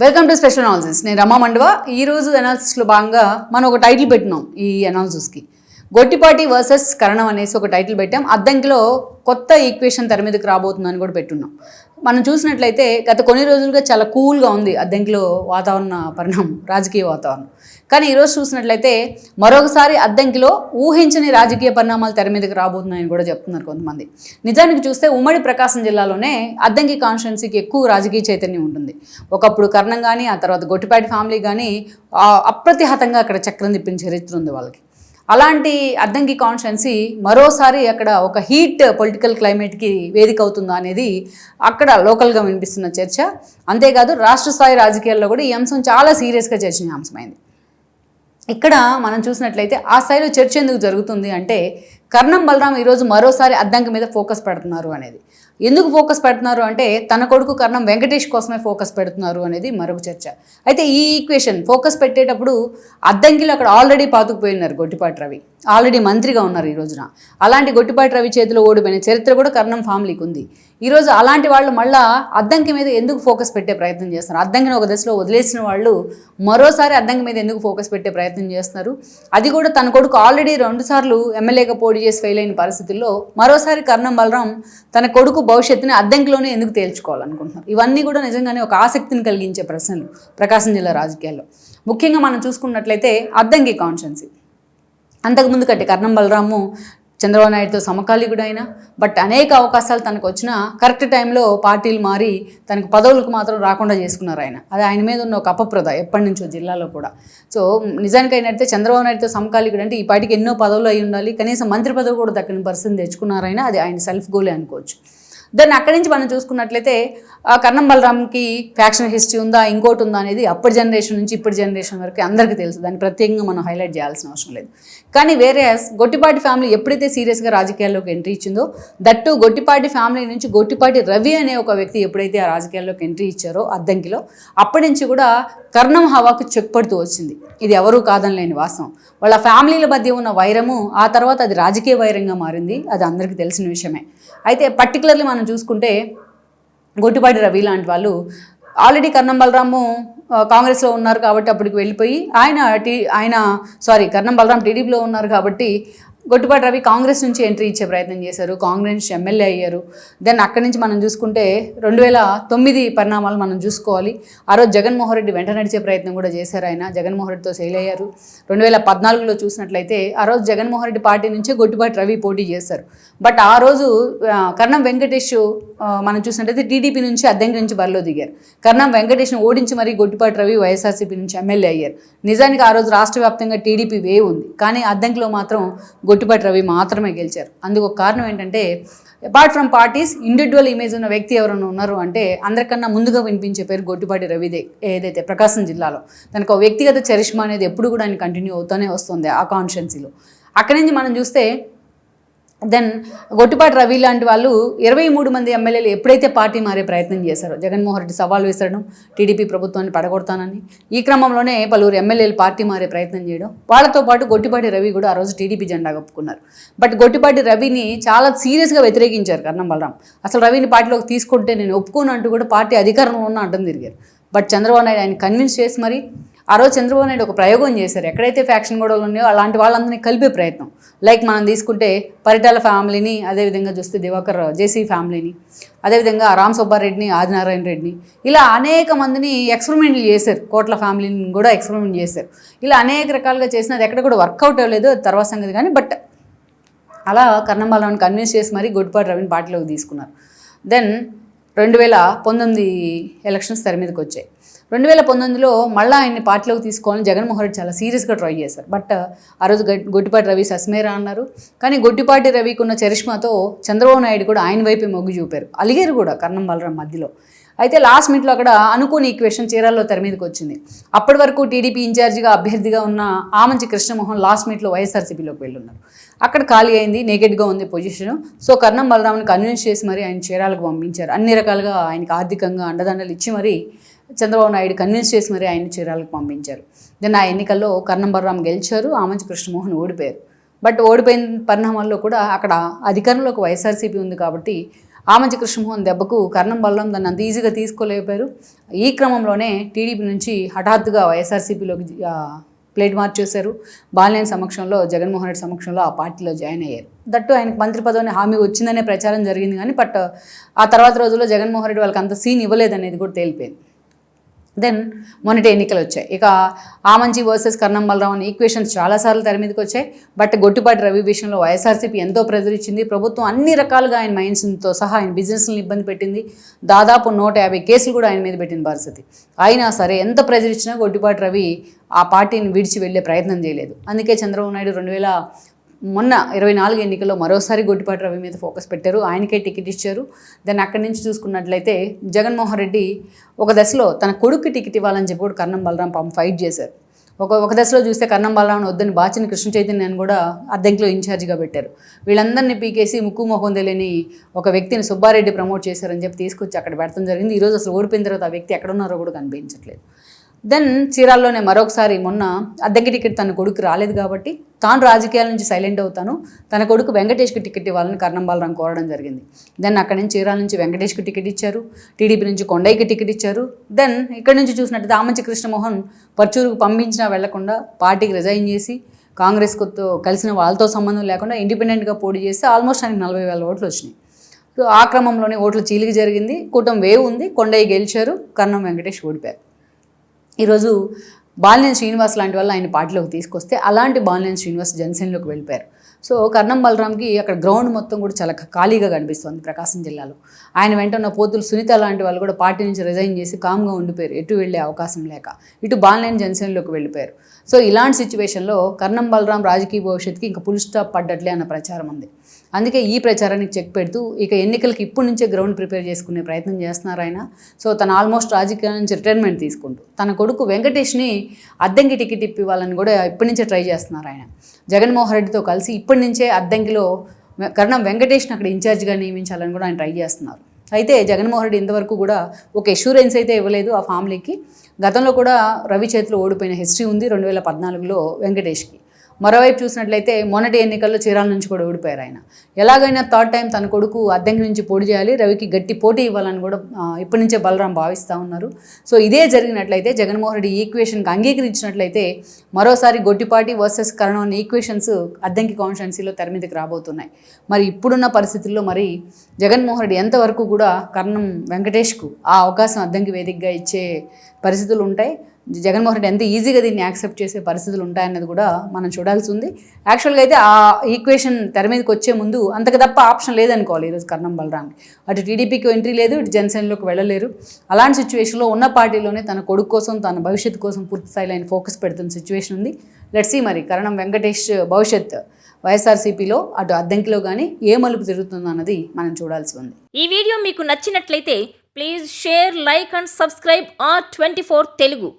Welcome to special analysis. నేను రమా మండవ. ఈరోజు అనాలిసిస్లో భాగంగా మనం ఒక టైటిల్ పెట్టినాం ఈ అనాలిసిస్కి. గొట్టిపాటి వర్సెస్ కరణం అనేసి ఒక టైటిల్ పెట్టాం. అద్దంకిలో కొత్త ఈక్వేషన్ తెర మీదకి రాబోతుందని కూడా పెట్టున్నాం. మనం చూసినట్లయితే గత కొన్ని రోజులుగా చాలా కూల్గా ఉంది అద్దంకిలో వాతావరణ పరిణామం, రాజకీయ వాతావరణం. కానీ ఈరోజు చూసినట్లయితే మరొకసారి అద్దంకిలో ఊహించని రాజకీయ పరిణామాలు తెర మీదకి రాబోతున్నాయని కూడా చెప్తున్నారు కొంతమంది. నిజానికి చూస్తే ఉమ్మడి ప్రకాశం జిల్లాలోనే అద్దంకి కాన్స్టిట్యున్సీకి ఎక్కువ రాజకీయ చైతన్యం ఉంటుంది. ఒకప్పుడు కర్ణం కానీ, ఆ తర్వాత గొట్టిపాటి ఫ్యామిలీ కానీ అప్రతిహతంగా అక్కడ చక్రం తిప్పిన చరిత్ర ఉంది వాళ్ళకి. అలాంటి అద్దంకి కాన్స్టిట్యున్సీ మరోసారి అక్కడ ఒక హీట్ పొలిటికల్ క్లైమేట్కి వేదిక అవుతుందా అనేది అక్కడ లోకల్గా వినిపిస్తున్న చర్చ. అంతేకాదు రాష్ట్ర స్థాయి రాజకీయాల్లో కూడా ఈ అంశం చాలా సీరియస్గా చర్చనీయాంశమైంది. ఇక్కడ మనం చూసినట్లయితే ఆ స్థాయిలో చర్చ ఎందుకు జరుగుతుంది అంటే, కర్ణం బలరాం ఈరోజు మరోసారి అద్దంకి మీద ఫోకస్ పెడుతున్నారు అనేది. ఎందుకు ఫోకస్ పెడుతున్నారు అంటే, తన కొడుకు కర్ణం వెంకటేష్ కోసమే ఫోకస్ పెడుతున్నారు అనేది మరొక చర్చ. అయితే ఈ ఈక్వేషన్ ఫోకస్ పెట్టేటప్పుడు అద్దంకిలో అక్కడ ఆల్రెడీ పాతుకుపోయినారు గొట్టిపాటి రవి, ఆల్రెడీ మంత్రిగా ఉన్నారు ఈ రోజున. అలాంటి గొట్టిపాటి రవి చేతిలో ఓడిపోయిన చరిత్ర కూడా కర్ణం ఫ్యామిలీకి ఉంది. ఈరోజు అలాంటి వాళ్ళు మళ్ళా అద్దంకి మీద ఎందుకు ఫోకస్ పెట్టే ప్రయత్నం చేస్తున్నారు? అద్దంకిని ఒక దశలో వదిలేసిన వాళ్ళు మరోసారి అద్దంకి మీద ఎందుకు ఫోకస్ పెట్టే ప్రయత్నం చేస్తున్నారు? అది కూడా తన కొడుకు ఆల్రెడీ 2 సార్లు ఎమ్మెల్యేగా పోటీ చేసి ఫెయిల్ అయిన పరిస్థితుల్లో మరోసారి కర్ణం బలరాం తన కొడుకు భవిష్యత్తుని అద్దంకిలోనే ఎందుకు తేల్చుకోవాలనుకుంటున్నారు? ఇవన్నీ కూడా నిజంగానే ఒక ఆసక్తిని కలిగించే ప్రశ్నలు ప్రకాశం జిల్లా రాజకీయాల్లో. ముఖ్యంగా మనం చూసుకున్నట్లయితే అద్దంకి కాన్స్టిట్యున్సీ అంతకుముందు కంటే కర్ణం బలరాము చంద్రబాబు నాయుడుతో సమకాలీకుడు అయినా, బట్ అనేక అవకాశాలు తనకు వచ్చినా కరెక్ట్ టైంలో పార్టీలు మారి తనకు పదవులకు మాత్రం రాకుండా చేసుకున్నారు ఆయన. అది ఆయన మీద ఉన్న ఒక అపప్రద ఎప్పటి నుంచో జిల్లాలో కూడా. సో నిజానికి అయినట్టే చంద్రబాబు నాయుడుతో సమకాలీకుడు అంటే ఈ పార్టీకి ఎన్నో పదవులు అయి ఉండాలి, కనీసం మంత్రి పదవి కూడా దక్కని పరిస్థితిని తెచ్చుకున్నారైనా అది ఆయన సెల్ఫ్ గోలే అనుకోవచ్చు. దాన్ని అక్కడి నుంచి మనం చూసుకున్నట్లయితే కర్ణం బలరాంకి ఫ్యాక్షన్ హిస్టరీ ఉందా, ఇంకోటి ఉందా అనేది అప్పటి జనరేషన్ నుంచి ఇప్పటి జనరేషన్ వరకు అందరికీ తెలుసు. దాన్ని ప్రత్యేకంగా మనం హైలైట్ చేయాల్సిన అవసరం లేదు. కానీ వేరే గొట్టిపాటి ఫ్యామిలీ ఎప్పుడైతే సీరియస్గా రాజకీయాల్లోకి ఎంట్రీ ఇచ్చిందో, దట్టు గొట్టిపాటి ఫ్యామిలీ నుంచి గొట్టిపాటి రవి అనే ఒక వ్యక్తి ఎప్పుడైతే ఆ రాజకీయాల్లోకి ఎంట్రీ ఇచ్చారో అద్దంకిలో, అప్పటి నుంచి కూడా కర్ణం హవాకు చెక్ పడుతూ వచ్చింది. ఇది ఎవరూ కాదనలేని వాస్తవం. వాళ్ళ ఫ్యామిలీల మధ్య ఉన్న వైరము ఆ తర్వాత అది రాజకీయ వైరంగా మారింది. అది అందరికీ తెలిసిన విషయమే. అయితే పర్టికులర్లీ మనం చూసుకుంటే గొట్టిపాటి రవి లాంటి వాళ్ళు ఆల్రెడీ కర్ణం బలరాము కాంగ్రెస్లో ఉన్నారు కాబట్టి అప్పటికి వెళ్ళిపోయి కర్ణం బలరాం టీడీపీలో ఉన్నారు కాబట్టి గొట్టిపాటి రవి కాంగ్రెస్ నుంచి ఎంట్రీ ఇచ్చే ప్రయత్నం చేశారు, కాంగ్రెస్ ఎమ్మెల్యే అయ్యారు. దెన్ అక్కడి నుంచి మనం చూసుకుంటే 2009 పరిణామాలు మనం చూసుకోవాలి. ఆ రోజు జగన్మోహన్ రెడ్డి వెంట నడిచే ప్రయత్నం కూడా చేశారు ఆయన, జగన్మోహన్ రెడ్డితో ఫెయిల్ అయ్యారు. 2014లో చూసినట్లయితే ఆ రోజు జగన్మోహన్ రెడ్డి పార్టీ నుంచే గొట్టిపాటి రవి పోటీ చేశారు. బట్ ఆ రోజు కర్ణం వెంకటేష్ మనం చూసినట్లయితే టీడీపీ నుంచి అద్దంకి నుంచి బరిలో దిగారు. కర్ణం వెంకటేష్ను ఓడించి మరీ గొట్టిపాటి రవి వైఎస్ఆర్సీపీ నుంచి ఎమ్మెల్యే అయ్యారు. నిజానికి ఆ రోజు రాష్ట్ర వ్యాప్తంగా టీడీపీ వే ఉంది, కానీ అద్దంకిలో మాత్రం గొట్టిపాటి రవి మాత్రమే గెలిచారు. అందుకు ఒక కారణం ఏంటంటే, apart from parties individual image ఉన్న వ్యక్తి ఎవరైనా ఉన్నారు అంటే అందరికన్నా ముందుగా వినిపించే పేరు గొట్టిపాటి రవిదే. ఏదైతే ప్రకాశం జిల్లాలో తనకు ఒక వ్యక్తిగత చరిష్మా అనేది ఎప్పుడు కూడా ఆయన కంటిన్యూ అవుతూనే వస్తుంది ఆ కాన్స్టిట్యున్సీలో. అక్కడి నుంచి మనం చూస్తే దెన్ గొట్టిపాటి రవి లాంటి వాళ్ళు 23 మంది ఎమ్మెల్యేలు ఎప్పుడైతే పార్టీ మారే ప్రయత్నం చేశారో, జగన్మోహన్ రెడ్డి సవాల్ వేసడం టీడీపీ ప్రభుత్వాన్ని పడగొడతానని, ఈ క్రమంలోనే పలువురు ఎమ్మెల్యేలు పార్టీ మారే ప్రయత్నం చేయడం, వాళ్ళతో పాటు గొట్టిపాటి రవి కూడా ఆ రోజు టీడీపీ జెండా కప్పుకున్నారు. బట్ గొట్టిపాటి రవిని చాలా సీరియస్గా వ్యతిరేకించారు కర్ణం బలరాం. అసలు రవిని పార్టీలోకి తీసుకుంటే నేను ఒప్పుకోను అంటూ కూడా పార్టీ అధికారంలో ఉన్న అడ్డం తిరిగారు. బట్ చంద్రబాబు నాయుడు ఆయన కన్విన్స్ చేసి మరి ఆ రోజు చంద్రబాబు నాయుడు ఒక ప్రయోగం చేశారు. ఎక్కడైతే ఫ్యాక్షన్ గొడవలు ఉన్నాయో అలాంటి వాళ్ళందరినీ కలిపే ప్రయత్నం. లైక్ మనం తీసుకుంటే పరిటాల ఫ్యామిలీని, అదేవిధంగా చూస్తే దివాకర్ జేసీ ఫ్యామిలీని, అదేవిధంగా రామ్ సుబ్బారెడ్డిని, ఆదినారాయణ రెడ్డిని, ఇలా అనేక మందిని ఎక్స్పెరిమెంట్లు చేశారు. కోట్ల ఫ్యామిలీని కూడా ఎక్స్పెరిమెంట్ చేశారు. ఇలా అనేక రకాలుగా చేసినది ఎక్కడ కూడా వర్కౌట్ అవ్వలేదు, అది తర్వాత సంగతి. కానీ బట్ అలా కర్ణం బలరాంని కన్విన్స్ చేసి మరీ గొట్టిపాటి రవిని పార్టీలోకి తీసుకున్నారు. దెన్ 2019 ఎలక్షన్స్ తెర మీదకి వచ్చాయి. 2019లో మళ్ళీ ఆయన్ని పార్టీలోకి తీసుకోవాలని జగన్మోహన్ రెడ్డి చాలా సీరియస్గా ట్రై చేశారు. బట్ ఆ రోజు గొట్టిపాటి రవి సస్మేరా అన్నారు. కానీ గొట్టిపాటి రవికి ఉన్న చరిష్మాతో చంద్రబాబు నాయుడు కూడా ఆయన వైపే మొగ్గు చూపారు, అలిగారు కూడా కర్ణం బలరాం మధ్యలో. అయితే లాస్ట్ మినిట్లో అక్కడ అనుకోని ఈక్వేషన్ చీరాల్లో తెర మీదకి వచ్చింది. అప్పటి వరకు టీడీపీ ఇన్ఛార్జిగా అభ్యర్థిగా ఉన్న ఆమంచి కృష్ణమోహన్ లాస్ట్ మినిట్లో వైఎస్ఆర్సీపీలోకి వెళ్ళున్నారు. అక్కడ ఖాళీ అయింది, నెగెటివ్గా ఉంది పొజిషను. సో కర్ణం బలరాంని కన్విన్స్ చేసి మరి ఆయన చీరాలకు పంపించారు. అన్ని రకాలుగా ఆయనకి ఆర్థికంగా అండదండలు ఇచ్చి మరి చంద్రబాబు నాయుడు కన్విన్స్ చేసి మరి ఆయన చీరాలకు పంపించారు. దెన్ ఆ ఎన్నికల్లో కర్ణం బలరాం గెలిచారు, ఆమంచి కృష్ణమోహన్ ఓడిపోయారు. బట్ ఓడిపోయిన పరిణామాల్లో కూడా అక్కడ అధికారంలోకి వైఎస్ఆర్సీపీ ఉంది కాబట్టి ఆమంచి కృష్ణమోహన్ దెబ్బకు కర్ణం బలరాం దాన్ని అంత ఈజీగా తీసుకోలేకపోయారు. ఈ క్రమంలోనే టీడీపీ నుంచి హఠాత్తుగా వైఎస్ఆర్సీపీలోకి ప్లేట్ మార్చేశారు. బాలినేని సమక్షంలో, జగన్మోహన్ రెడ్డి సమక్షంలో ఆ పార్టీలో జాయిన్ అయ్యారు. దట్టు ఆయనకు మంత్రి పదవిని హామీ వచ్చిందనే ప్రచారం జరిగింది కానీ ఆ తర్వాత రోజుల్లో జగన్మోహన్ రెడ్డి వాళ్ళకి అంత సీన్ ఇవ్వలేదనేది కూడా తేలిపోయింది. దెన్ మొన్నటి ఎన్నికలు వచ్చాయి. ఇక ఆమంచి వర్సెస్ కర్ణం బలరాం అనే ఈక్వేషన్స్ చాలాసార్లు తెర మీదకి వచ్చాయి. బట్ గొట్టిపాటి రవి విషయంలో వైఎస్ఆర్సీపీ ఎంతో ప్రెజర్ ఇచ్చింది. ప్రభుత్వం అన్ని రకాలుగా ఆయన మైండ్స్తో సహా ఆయన బిజినెస్లను ఇబ్బంది పెట్టింది. దాదాపు 150 కేసులు కూడా ఆయన మీద పెట్టిన పరిస్థితి. అయినా సరే ఎంత ప్రెజర్ ఇచ్చినా గొట్టిపాటి రవి ఆ పార్టీని విడిచి వెళ్ళే ప్రయత్నం చేయలేదు. అందుకే చంద్రబాబు నాయుడు మొన్న 24 ఎన్నికల్లో మరోసారి గొట్టిపాటి రవి మీద ఫోకస్ పెట్టారు. ఆయనకే టికెట్ ఇచ్చారు. దాన్ని అక్కడి నుంచి చూసుకున్నట్లయితే జగన్మోహన్ రెడ్డి ఒక దశలో తన కొడుక్కి టికెట్ ఇవ్వాలని చెప్పి కూడా కర్ణం బలరాం పాపం ఫైట్ చేశారు. ఒక దశలో చూస్తే కర్ణం బలరాం వద్దని బాచిన కృష్ణ చైతన్యాన్ని కూడా అద్దెంకిలో ఇన్ఛార్జిగా పెట్టారు. వీళ్ళందరినీ పీకేసి ముక్కు మొహం తెలియని ఒక వ్యక్తిని సుబ్బారెడ్డి ప్రమోట్ చేశారని చెప్పి తీసుకొచ్చి అక్కడ పెడతాం జరిగింది. ఈరోజు అసలు ఓడిపోయిన తర్వాత ఆ వ్యక్తి ఎక్కడున్నారో కూడా కనిపించట్లేదు. దెన్ చీరాల్లోనే మరొకసారి మొన్న అద్దెకి టికెట్ తన కొడుకు రాలేదు కాబట్టి తాను రాజకీయాల నుంచి సైలెంట్ అవుతాను, తన కొడుకు వెంకటేష్కి టికెట్ ఇవ్వాలని కర్ణం బలరాం కోరడం జరిగింది. దెన్ అక్కడి నుంచి చీరాల నుంచి వెంకటేష్కి టికెట్ ఇచ్చారు, టీడీపీ నుంచి కొండయ్యకి టికెట్ ఇచ్చారు. దెన్ ఇక్కడ నుంచి చూసినట్టు ఆమంచి కృష్ణమోహన్ పర్చూరుకు పంపించినా వెళ్లకుండా పార్టీకి రిజైన్ చేసి కాంగ్రెస్తో కలిసిన వాళ్ళతో సంబంధం లేకుండా ఇండిపెండెంట్గా పోటీ చేస్తే ఆల్మోస్ట్ ఆయనకి 40,000 ఓట్లు వచ్చినాయి. సో ఆ క్రమంలోనే ఓట్ల చీలిక జరిగింది. కూటమి వేవ్ ఉంది, కొండయ్య గెలిచారు, కర్ణం వెంకటేష్ ఓడిపారు. ఈరోజు బాలినేని శ్రీనివాస్ లాంటి వాళ్ళు ఆయన పార్టీలోకి తీసుకొస్తే అలాంటి బాలినేని శ్రీనివాస్ జనసేనలోకి వెళ్ళిపోయారు. సో కర్ణం బలరాంకి అక్కడ గ్రౌండ్ మొత్తం కూడా చాలా ఖాళీగా కనిపిస్తుంది ప్రకాశం జిల్లాలో. ఆయన వెంట ఉన్న పోతులు సునీత లాంటి వాళ్ళు కూడా పార్టీ నుంచి రిజైన్ చేసి కామ్గా ఉండిపోయారు, ఎటు వెళ్ళే అవకాశం లేక. ఇటు బాలినేని జనసేనలోకి వెళ్ళిపోయారు. సో ఇలాంటి సిచ్యువేషన్లో కర్ణం బలరాం రాజకీయ భవిష్యత్తుకి ఇంకా ఫుల్ స్టాప్ పడ్డట్లే అన్న ప్రచారం ఉంది. అందుకే ఈ ప్రచారానికి చెక్ పెడుతూ ఇక ఎన్నికలకి ఇప్పటి నుంచే గ్రౌండ్ ప్రిపేర్ చేసుకునే ప్రయత్నం చేస్తున్నారు ఆయన. సో తను ఆల్మోస్ట్ రాజకీయాల నుంచి రిటైర్మెంట్ తీసుకుంటూ తన కొడుకు వెంకటేష్ని అద్దంకి టికెట్ ఇప్పివ్వాలని కూడా ఇప్పటి నుంచే ట్రై చేస్తున్నారు ఆయన. జగన్మోహన్ రెడ్డితో కలిసి ఇప్పటి నుంచే అద్దంకిలో కర్ణం వెంకటేష్ని అక్కడ ఇన్ఛార్జ్గా నియమించాలని కూడా ఆయన ట్రై చేస్తున్నారు. అయితే జగన్మోహన్ రెడ్డి ఇంతవరకు కూడా ఒక ఎష్యూరెన్స్ అయితే ఇవ్వలేదు ఆ ఫ్యామిలీకి. గతంలో కూడా రవి చేతిలో ఓడిపోయిన హిస్టరీ ఉంది 2014లో వెంకటేష్కి. మరోవైపు చూసినట్లయితే మొన్నటి ఎన్నికల్లో చీరాల నుంచి కూడా ఓడిపోయారు ఆయన. ఎలాగైనా థర్డ్ టైం తన కొడుకు అద్దంకి నుంచి పోటీ చేయాలి, రవికి గట్టి పోటీ ఇవ్వాలని కూడా ఇప్పటి నుంచే బలరాం భావిస్తూ ఉన్నారు. సో ఇదే జరిగినట్లయితే జగన్మోహన్ రెడ్డి ఈక్వేషన్కి అంగీకరించినట్లయితే మరోసారి గొట్టిపాటి వర్సెస్ కర్ణం అనే ఈక్వేషన్స్ అద్దంకి కాన్స్టిట్యున్సీలో తెర మీదకి రాబోతున్నాయి. మరి ఇప్పుడున్న పరిస్థితుల్లో మరి జగన్మోహన్ రెడ్డి ఎంతవరకు కూడా కర్ణం వెంకటేష్కు ఆ అవకాశం అద్దంకి వేదికగా ఇచ్చే పరిస్థితులు ఉంటాయి, జగన్మోహన్ రెడ్డి ఎంత ఈజీగా దీన్ని యాక్సెప్ట్ చేసే పరిస్థితులు ఉంటాయన్నది కూడా మనం చూడాల్సి ఉంది. యాక్చువల్గా అయితే ఆ ఈక్వేషన్ తెర మీదకి వచ్చే ముందు అంతకు తప్ప ఆప్షన్ లేదనుకోవాలి ఈరోజు కర్ణం బలరాంకి. అటు టీడీపీకి ఎంట్రీ లేదు, ఇటు జనసేనలోకి వెళ్ళలేరు. అలాంటి సిచ్యువేషన్లో ఉన్న పార్టీలోనే తన కొడుకు కోసం, తన భవిష్యత్తు కోసం పూర్తి స్థాయిలో ఆయన ఫోకస్ పెడుతున్న సిచ్యువేషన్ ఉంది. లెట్స్ సీ మరి కర్ణం వెంకటేష్ భవిష్యత్ వైఎస్ఆర్సీపీలో అటు అద్దంకిలో కానీ ఏ మలుపు తిరుగుతుందో అన్నది మనం చూడాల్సి ఉంది. ఈ వీడియో మీకు నచ్చినట్లయితే please share, like and subscribe R24 Telugu.